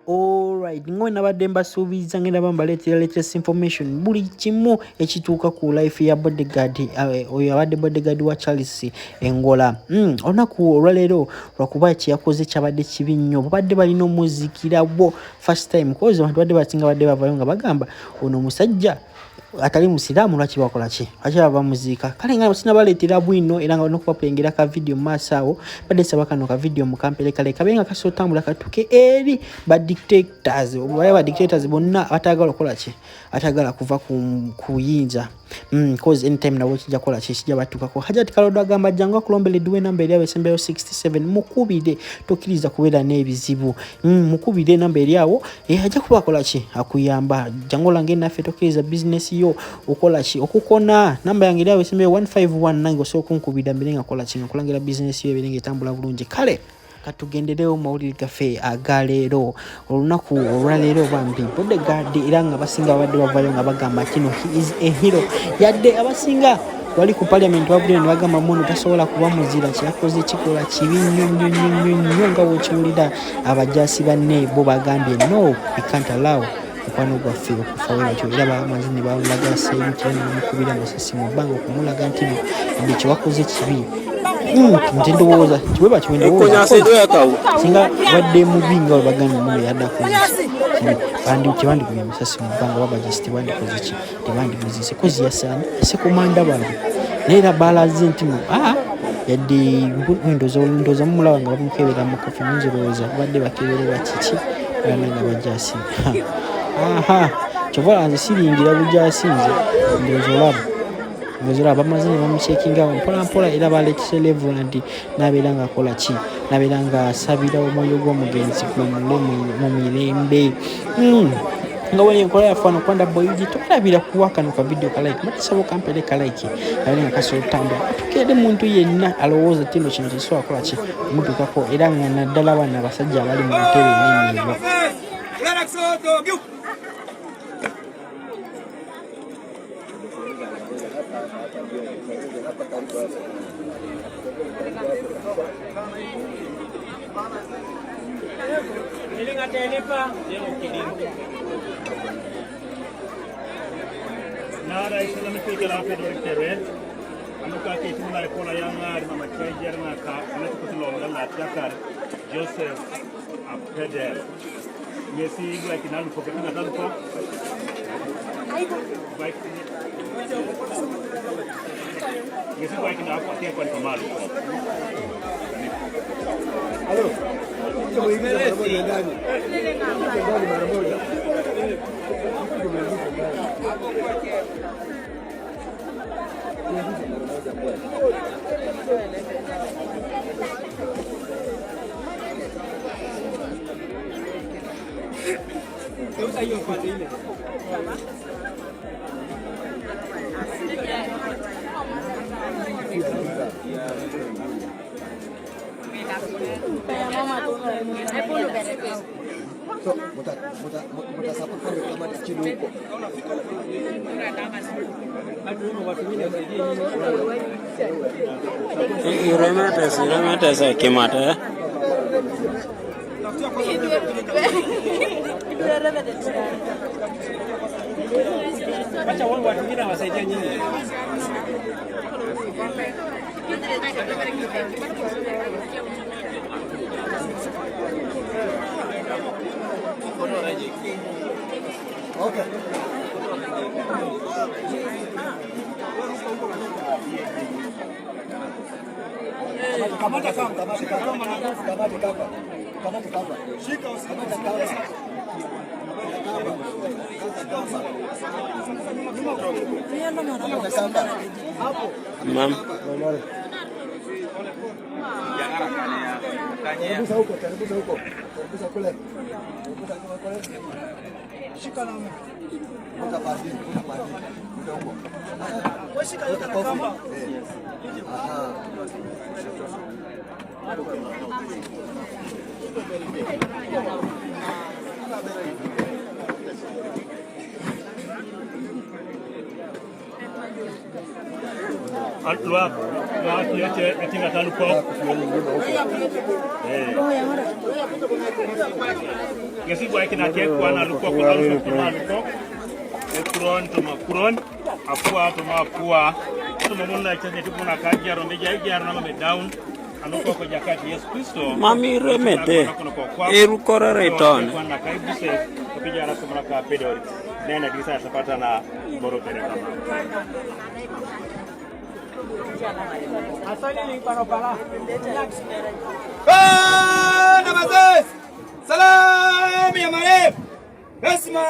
Alright, ngowe nabadde mbasuubiza ngenda bambaleetera latest information buli kimu ekituuka ku life ya bodyguard oyo abadde bodyguard wa Charles Engola. Olunaku olwaleero lwakuba kyeyakoze kyabadde kibi nnyo, babadde balina omuzikira bo first time cause abantu badde basinga badde bavayo nga bagamba ono omusajja atali musiraamu lwaki bakola ki lwaki bamuziika. Kale nga sinabaleetera bwino era nga nokubapulengera ka video mu maaso awo badde saba kano ka video mu kampere kale kabe nga kasobola otambula katuuke eri ba dictators bonna batagala okukola ki atagala kuva ku yinza cause anytime nabo kijja kola ki kijja batuukako. Hajati Kalodo agamba jangu akulombere duwe namba eri awo esembeyo 67 mukubire tokkiriza kubeera n'ebizibu mukubire namba eri awo ajja kuba akola ki akuyamba jangu olange naffe tokkiriza business yo okola ki okukona. Namba yange eri awo esembeyo 151 nange osobola okunkubira mbere nga kola ki nga kulangira business yo ebere nga etambula bulungi. Kale katugenderewo mawulire gaffe agaleero olunaku olwaleero bambi bodyguard era nga basinga babadde bavayo nga bagamba kino he is a hero yadde abasinga wali ku parliament wabudde ne bagamba muno tasobola kuba muzira kyakoze kikola kibi nnyo nga bwekiwulira abajaasi banne bo bagambye no we can't allow mukwano gwaffe okufawo batyo era bamaze ne balaga sayuti nemukubira amasasi mu bbanga okumulaga nti buli kyewakoze kibi ntendowooza kiweba kiwendowooza singa wadde mubi nga webagambye muno yaddakoze kibandikubya amasasi mu bbanga babajesi tebandikoze ki tebandimuzise kozi yasaani yasekomanda baabwe naye era balaze nti yadde ndooza mumulaba nga bamukebera mukofi munzirowooza badde bakeberera kiki bana nga bajasi kyovala nze siringira bujasi nze ndooza olaba bamaze ne bamucekinga mpolampola era baleetese level nti nabeera nga akola ki nabeera nga asabira omwoyo gw'omugenzi gwemule mu mirembe nga wali enkola yafaano kwanda boyugi tokalabira kuwa kano ka video ka like matisabo kampere ka like ali nga kasobola otambula atukere muntu yenna alowooza tino kino kisobola kola ki mutukako era nga naddala abaana abasajja abali mu ntebe n'enyigo. Nada es la mejor la fe del terreno. Nunca que tú la cola ya nada, mamá que ya no acá, no te puedo lograr la atacar. Joseph a pedal. Y así igual que nada, porque nada tanto. Y así igual que nada, porque cuál tomar. Aló. Iremete kimata Wacha wao watu wengine wasaidia nyinyi. Okay. Kamata kamba. Shika usikamata kamba. mam Altua Etinga taluko. Gesi boy kina ke kwana luko ko aluko kuma luko. Kuron apua to mamuna chane tupuna kajia ronde jaigia na me down anuko ko jakati Yesu Kristo mami remete erukora return kwana kaibise ko pijara kumra ka pedori nena disa sapata na boro pere kama asali ni para namazze salam ya maref esma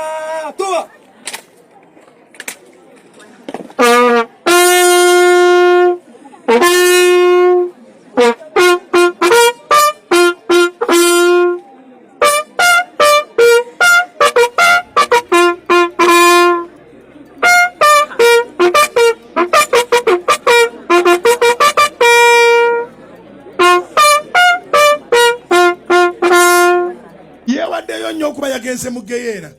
tuwa mugeyera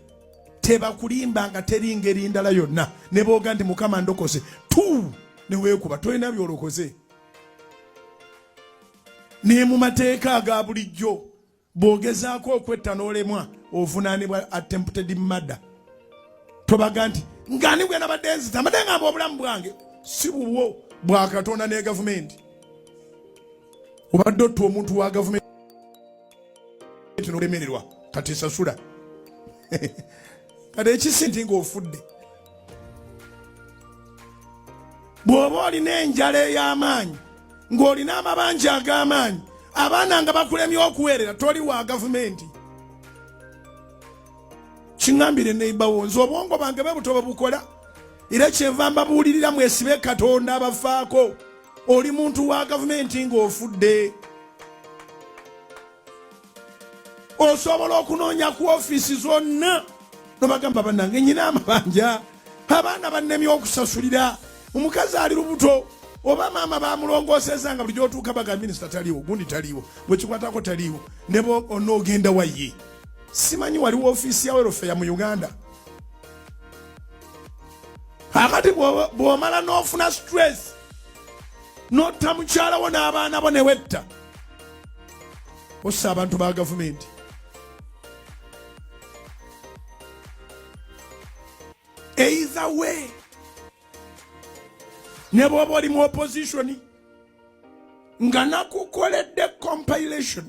teba kulimba nga teringa erindala yonna ne boga ndi mukama ndokose tu ne weekuba toyina byolokoze ne mu mateeka aga bulijjo boogezaako okwetta n'olemwa ovunaanibwa attempted murder tobaga nti ngani bwe nabadde nzita mbadde ngamba obulamu bwange si bubwo bwa Katonda ne gavumenti obadde otta omuntu wa gavumenti n'olemererwa kati sasula kade ekisinti ng'ofudde bw'oba olina enjala ey'amaanyi ng'olina amabanja ag'amaanyi abaana nga bakulemye okuweerera toli wa gavumenti kiŋŋambire neibawo nze obwongo bange bwe buto bukola era kyenva mbabuulirira mwesibe Katonda abafaako oli muntu wa gavumenti ng'ofudde osobola okunoonya ku ofiisi zonna nobagamba bannange nyina amabanja abaana bannemye okusasulira omukazi ali lubuto oba maama bamulongooseza nga bulijjo otuuka baga minisita taliiwo gundi taliiwo bwekikwatako taliiwo nebo onoogenda waye simanyi waliwo ofiisi ya welfare mu Uganda akati bw'omala n'ofuna stress n'otta mukyalawo n'abaana bo ne wetta ossa abantu ba gavumenti either way ne bw'oba oli mu opposition nga nakukoledde compilation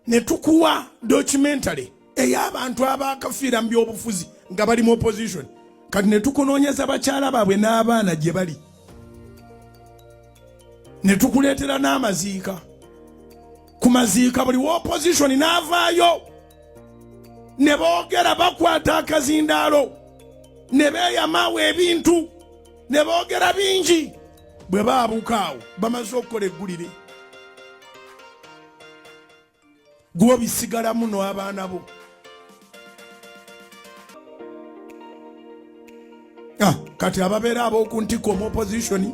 ne tukuwa documentary ey'abantu abakafiira mu by'obufuzi nga bali mu opposition kati ne tukunoonyeza bakyala baabwe n'abaana gye bali ne tukuleetera n'amaziika ku maziika buli wa opposition n'avaayo ne boogera bakwata akazindaalo ne beeyamaawo ebintu ne boogera bingi bwe baabukaawo bamaze okukola eggulire gwobisigalamu no abaana bo kati ababeera ab'oku ntiko mu opposition